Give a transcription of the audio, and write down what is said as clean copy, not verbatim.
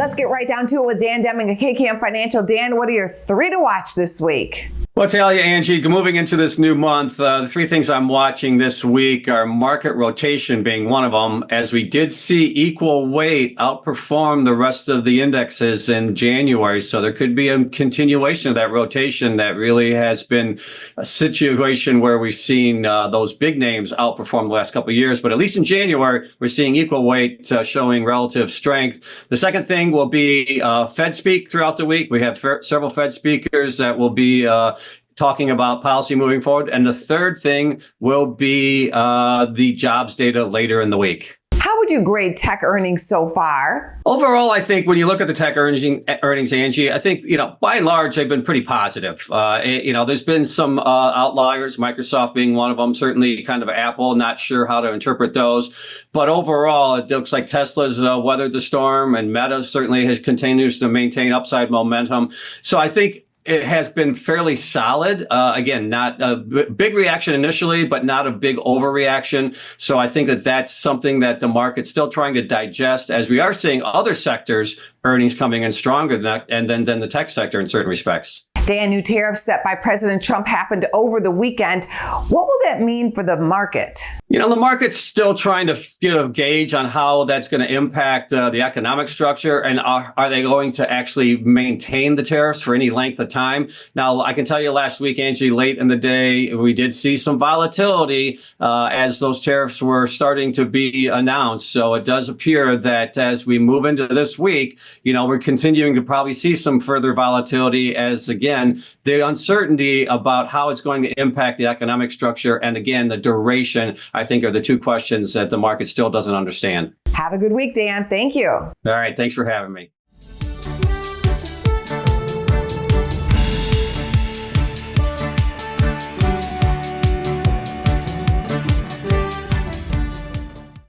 Let's get right down to it with Dan Deming of KKM Financial. Dan, what are your three to watch this week? Well, I'll tell you, Angie, moving into this new month, the three things I'm watching this week are market rotation being one of them, as we did see equal weight outperform the rest of the indexes in January. So there could be a continuation of that rotation that really has been a situation where we've seen those big names outperform the last couple of years. But at least in January, we're seeing equal weight showing relative strength. The second thing will be Fed speak throughout the week. We have several Fed speakers that will be talking about policy moving forward. And the third thing will be the jobs data later in the week. How would you grade tech earnings so far? Overall, I think when you look at the tech earnings, Angie, I think, by and large, they've been pretty positive. There's been some outliers, Microsoft being one of them, certainly kind of Apple, not sure how to interpret those. But overall, it looks like Tesla's weathered the storm, and Meta certainly continues to maintain upside momentum. So I think it has been fairly solid. Again, not a big reaction initially, but not a big overreaction. So I think that that's something that the market's still trying to digest, as we are seeing other sectors' earnings coming in stronger than the tech sector in certain respects. Dan, new tariffs set by President Trump happened over the weekend. What will that mean for the market? The market's still trying to get a gauge on how that's going to impact the economic structure, and are they going to actually maintain the tariffs for any length of time? Now, I can tell you last week, Angie, late in the day, we did see some volatility as those tariffs were starting to be announced. So it does appear that as we move into this week, we're continuing to probably see some further volatility as, again, the uncertainty about how it's going to impact the economic structure and, again, the duration, I think, are the two questions that the market still doesn't understand. Have a good week, Dan. Thank you. All right. Thanks for having me.